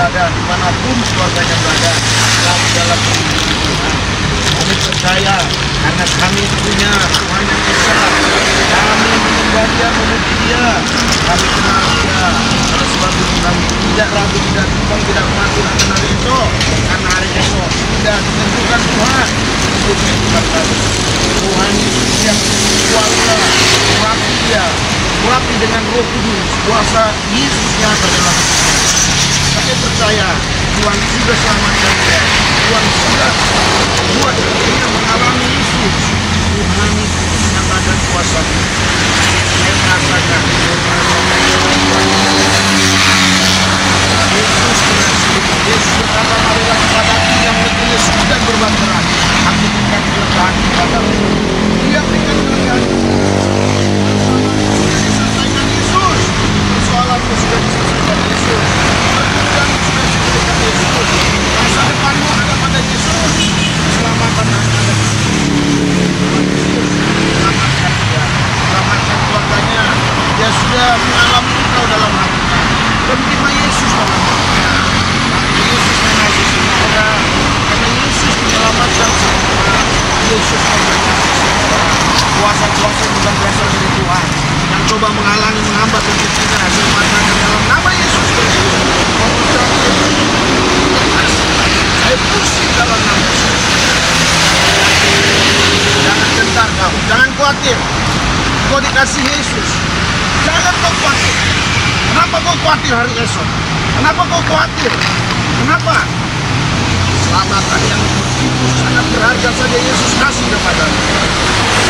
berada, dimanapun keluarganya berada, selalu dalam lindungan Tuhan. Kami percaya karena kami punya Tuhan yang Esa. Kami menyembah Dia, memuji Dia, kami kenal Dia. Oleh sebab itu kami tidak ragu, tidak bimbang, tidak khawatir akan hari esok. Karena hari esok sudah ditentukan Tuhan untuk menentukan kami. Tuhan yang kuasa, urapi Dia, urapi dengan Roh Kudus, kuasa Yesus yang ada dalam hidupnya. Kami percaya Tuhan sudah selamatkan dia. Tuhan sudah buat dia mengalami Yesus. Tuhan yang ada kuasa. Saya merasakan Yesus berhasil. Yesus berkata, marilah kepadaku yang letihnya sudah berbateran, aku berikan kelegaan kepadamu. Dia berikan kelegaan. Diselesaikan Yesus. Persoalanmu sudah diselesaikan Yesus. Pekerjaanmu sudah diselesaikan Yesus. Masa depanmu ada pada Yesus. Keselamatan ada pada Yesus. Selamatkan dia. Selamatkan keluarganya. Dia sudah mengalami engkau dalam hatinya. Menerima Yesus dalam hatinya. Yesus mengasihi semua orang. Karena Yesus menyelamatkan semua orang. Yesus memberikan semua orang. Kuasa-kuasa bukan berasal dari Tuhan. Yang coba menghalangi, menghambat rezekinya, hasil matakan dalam nama Yesus Kristus. Saya pusing dalam nama Yesus. Jangan gentar kau, jangan khawatir. Kau dikasih Yesus. Jangan kau khawatir. Kenapa kau khawatir hari esok? Kenapa kau khawatir? Kenapa? Keselamatan yang begitu sangat berharga saja Yesus kasih kepadamu.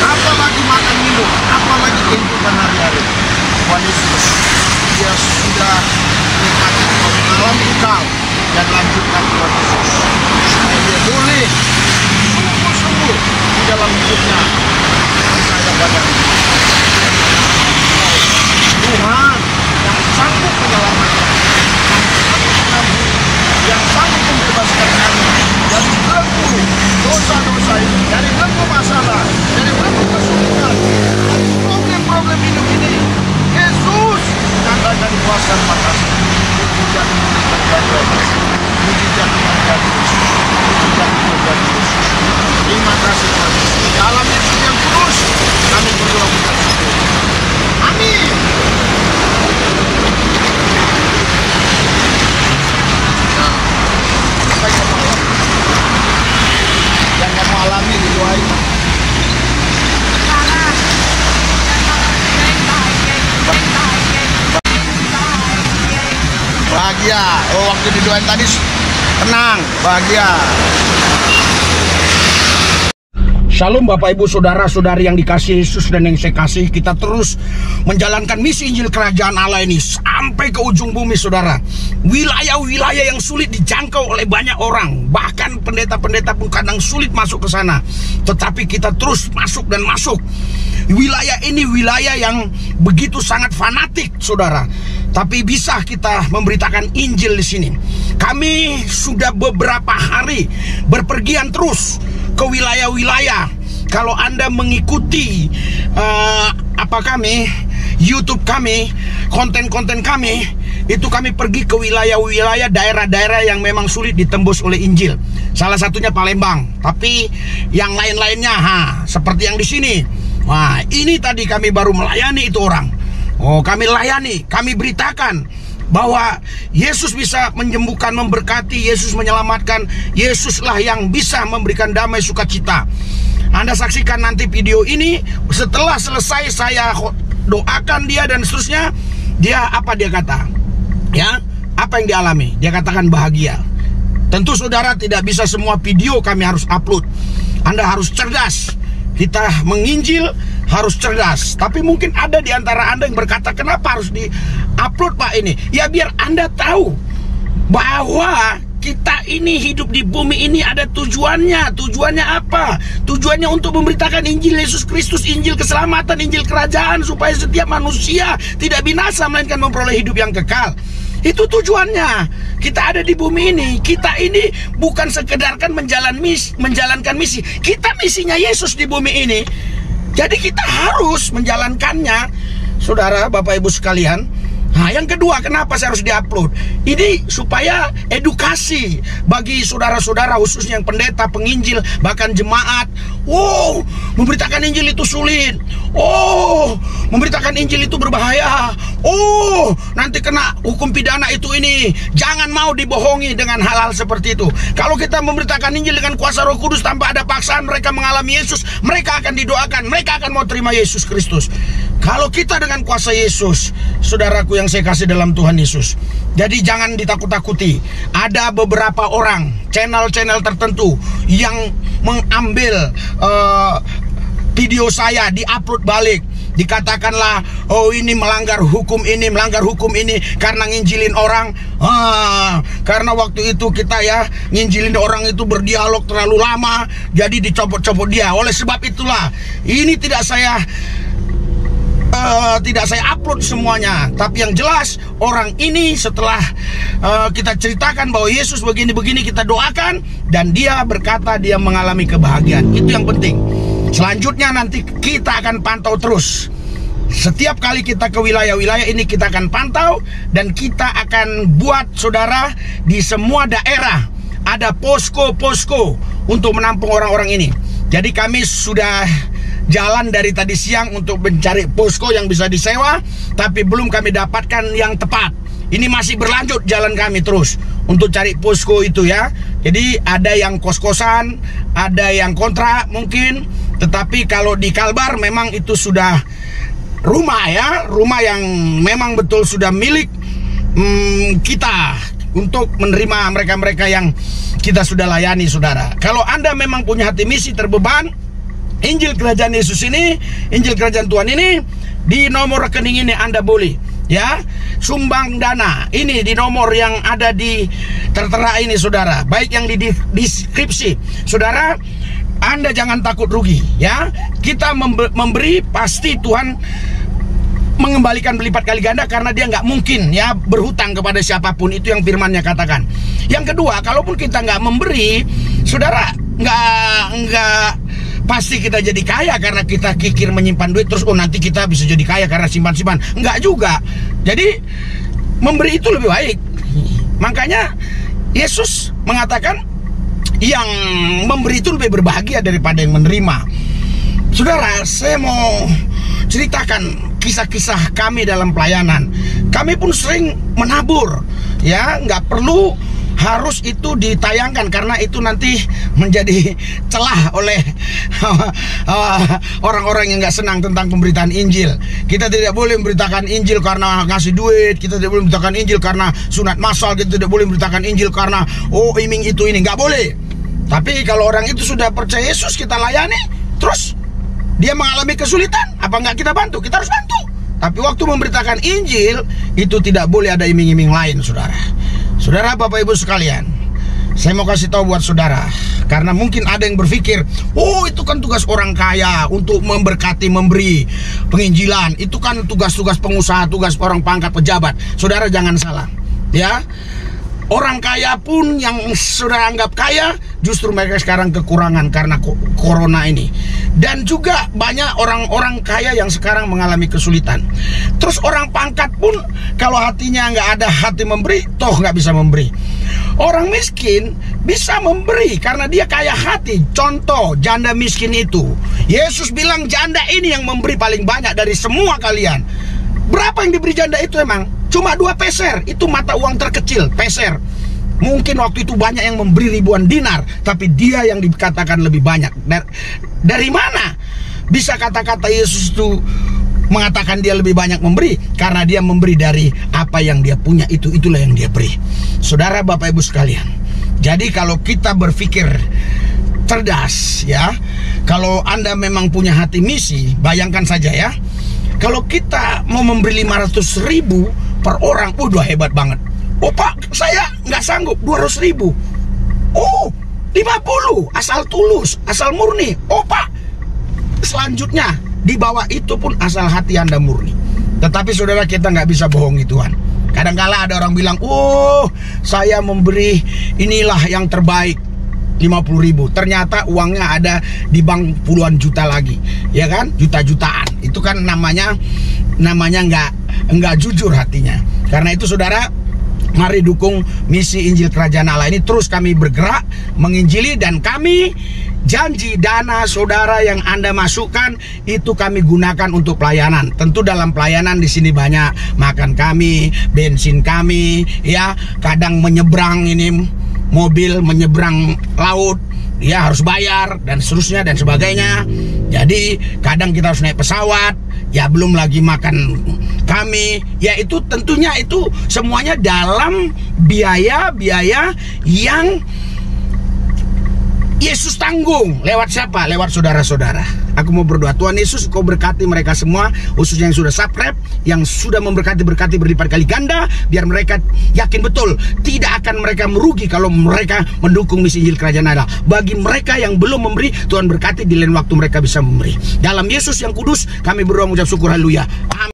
Apa lagi makan minum? Apa lagi kehidupan hari-hari? Tuhan Yesus, Dia sudah menikmati mengalami engkau dan lanjutkan Tuhan Yesus. Supaya Dia boleh sungguh-sungguh di dalam hidupnya. Percaya padamu. Tuhan yang sanggup menyelamatkan, yang sanggup membebaskan kami dari belenggu dosa-dosa ini, dari belenggu masalah, dari belenggu kesulitan, dari problem-problem hidup ini. Yesus katakan kuasa makasih. Mujizat terjadi Yesus. Mujizat terjadi Yesus. Mujizat terjadi Yesus. Terima kasih Tuhan. Dalam Yesus yang terus kami berdoa minta syukur. Amin. Apa yang kamu alami? Yang kamu alami didoain. Bahagia. Oh, waktu didoain tadi tenang, bahagia. Shalom Bapak Ibu Saudara-saudari yang dikasihi Yesus dan yang saya kasih. Kita terus menjalankan misi Injil Kerajaan Allah ini sampai ke ujung bumi saudara. Wilayah-wilayah yang sulit dijangkau oleh banyak orang. Bahkan pendeta-pendeta pun kadang sulit masuk ke sana. Tetapi kita terus masuk dan masuk. Wilayah ini wilayah yang begitu sangat fanatik saudara. Tapi bisa kita memberitakan Injil di sini. Kami sudah beberapa hari berpergian terus ke wilayah-wilayah. Kalau Anda mengikuti YouTube kami, konten-konten kami, itu kami pergi ke wilayah-wilayah, daerah-daerah yang memang sulit ditembus oleh Injil. Salah satunya Palembang, tapi yang lain-lainnya, seperti yang di sini. Wah, ini tadi kami baru melayani itu orang. Oh, kami layani, kami beritakan bahwa Yesus bisa menyembuhkan, memberkati, Yesus menyelamatkan, Yesuslah yang bisa memberikan damai sukacita. Anda saksikan nanti video ini. Setelah selesai saya doakan dia dan seterusnya. Apa dia kata? Ya, apa yang dialami? Dia katakan bahagia. Tentu saudara tidak bisa semua video kami harus upload. Anda harus cerdas. Kita menginjil harus cerdas. Tapi mungkin ada di antara Anda yang berkata, kenapa harus di-upload Pak ini? Ya biar Anda tahu bahwa kita ini hidup di bumi ini ada tujuannya. Tujuannya apa? Tujuannya untuk memberitakan Injil Yesus Kristus, Injil keselamatan, Injil kerajaan, supaya setiap manusia tidak binasa melainkan memperoleh hidup yang kekal. Itu tujuannya. Kita ada di bumi ini. Kita ini bukan sekedar kan menjalankan misi. Kita misinya Yesus di bumi ini. Jadi kita harus menjalankannya. Saudara, Bapak Ibu sekalian, Nah, yang kedua, kenapa saya harus diupload? Ini supaya edukasi bagi saudara-saudara, khususnya yang pendeta, penginjil, bahkan jemaat. Oh, memberitakan Injil itu sulit. Oh, memberitakan Injil itu berbahaya. Oh, nanti kena hukum pidana itu ini. Jangan mau dibohongi dengan hal-hal seperti itu. Kalau kita memberitakan Injil dengan kuasa Roh Kudus tanpa ada paksaan, mereka mengalami Yesus, mereka akan didoakan, mereka akan mau terima Yesus Kristus. Kalau kita dengan kuasa Yesus, saudaraku yang saya kasih dalam Tuhan Yesus, jadi jangan ditakut-takuti. Ada beberapa orang, channel-channel tertentu yang mengambil video saya, diupload balik. Dikatakanlah, oh ini melanggar hukum ini karena nginjilin orang. Karena waktu itu kita ya nginjilin orang itu berdialog terlalu lama, jadi dicopot-copot dia. Oleh sebab itulah ini tidak saya upload semuanya. Tapi yang jelas, orang ini setelah kita ceritakan bahwa Yesus begini-begini, kita doakan, dan dia berkata dia mengalami kebahagiaan. Itu yang penting. Selanjutnya nanti kita akan pantau terus. Setiap kali kita ke wilayah-wilayah ini, kita akan pantau, dan kita akan buat, saudara, di semua daerah ada posko-posko untuk menampung orang-orang ini. Jadi kami sudah jalan dari tadi siang untuk mencari posko yang bisa disewa, tapi belum kami dapatkan yang tepat. Ini masih berlanjut jalan kami terus untuk cari posko itu ya. Jadi ada yang kos-kosan, ada yang kontrak mungkin. Tetapi kalau di Kalbar memang itu sudah rumah ya, rumah yang memang betul sudah milik kita untuk menerima mereka-mereka yang kita sudah layani, saudara. Kalau Anda memang punya hati misi terbeban, Injil Kerajaan Yesus ini, Injil Kerajaan Tuhan ini, di nomor rekening ini Anda boleh ya sumbang dana. Ini di nomor yang ada di tertera ini, saudara, baik yang di deskripsi. Saudara, Anda jangan takut rugi ya. Kita memberi, pasti Tuhan mengembalikan berlipat kali ganda, karena dia nggak mungkin ya berhutang kepada siapapun. Itu yang firman-Nya katakan. Yang kedua, kalaupun kita nggak memberi, saudara, nggak pasti kita jadi kaya karena kita kikir menyimpan duit terus, oh nanti kita bisa jadi kaya karena simpan-simpan. Enggak juga. Jadi memberi itu lebih baik. Makanya Yesus mengatakan yang memberi itu lebih berbahagia daripada yang menerima. Saudara, saya mau ceritakan kisah-kisah kami dalam pelayanan. Kami pun sering menabur ya, nggak perlu harus itu ditayangkan karena itu nanti menjadi celah oleh orang-orang yang nggak senang tentang pemberitaan Injil. Kita tidak boleh memberitakan Injil karena ngasih duit, kita tidak boleh memberitakan Injil karena sunat massal, kita tidak boleh memberitakan Injil karena oh iming itu ini, nggak boleh. Tapi kalau orang itu sudah percaya Yesus, kita layani, terus dia mengalami kesulitan, apa nggak kita bantu? Kita harus bantu. Tapi waktu memberitakan Injil itu tidak boleh ada iming-iming lain, saudara. Saudara, Bapak Ibu sekalian, saya mau kasih tahu buat saudara, karena mungkin ada yang berpikir, oh itu kan tugas orang kaya untuk memberkati, memberi penginjilan. Itu kan tugas-tugas pengusaha, tugas orang pangkat pejabat. Saudara jangan salah ya. Orang kaya pun yang saudara anggap kaya, justru mereka sekarang kekurangan karena corona ini. Dan juga banyak orang-orang kaya yang sekarang mengalami kesulitan. Terus orang pangkat pun kalau hatinya nggak ada hati memberi, toh nggak bisa memberi. Orang miskin bisa memberi karena dia kaya hati. Contoh janda miskin itu, Yesus bilang janda ini yang memberi paling banyak dari semua kalian. Berapa yang diberi janda itu emang? Cuma 2 peser, itu mata uang terkecil, peser. Mungkin waktu itu banyak yang memberi ribuan dinar, tapi dia yang dikatakan lebih banyak. Dari mana bisa kata-kata Yesus itu mengatakan dia lebih banyak memberi? Karena dia memberi dari apa yang dia punya, itulah yang dia beri. Saudara, Bapak Ibu sekalian, jadi kalau kita berpikir cerdas ya, kalau Anda memang punya hati misi, bayangkan saja ya, kalau kita mau memberi 500.000 per orang, udah hebat banget. Oh Pak, saya nggak sanggup 200.000. Oh 50, asal tulus, asal murni. Oh Pak, selanjutnya di bawah itu pun asal hati Anda murni. Tetapi saudara, kita nggak bisa bohongi Tuhan. Kadang-kala ada orang bilang, oh saya memberi inilah yang terbaik, 50.000. Ternyata uangnya ada di bank puluhan juta lagi, ya kan, juta-jutaan. Itu kan namanya nggak enggak jujur hatinya. Karena itu saudara, mari dukung misi Injil Kerajaan Allah ini. Terus kami bergerak menginjili, dan kami janji dana saudara yang Anda masukkan itu kami gunakan untuk pelayanan. Tentu dalam pelayanan di sini banyak makan kami, bensin kami, ya, kadang menyeberang ini mobil menyeberang laut, ya harus bayar dan seterusnya dan sebagainya. Jadi kadang kita harus naik pesawat, ya belum lagi makan kami, ya itu tentunya itu semuanya dalam biaya-biaya yang Yesus tanggung. Lewat siapa? Lewat saudara-saudara. Aku mau berdoa, Tuhan Yesus, Kau berkati mereka semua, khususnya yang sudah subscribe, yang sudah berkati berlipat kali ganda, biar mereka yakin betul tidak akan mereka merugi kalau mereka mendukung misi Injil Kerajaan Allah. Bagi mereka yang belum memberi, Tuhan berkati di lain waktu mereka bisa memberi. Dalam Yesus yang kudus kami berdoa mengucap syukur, haleluya. Amin.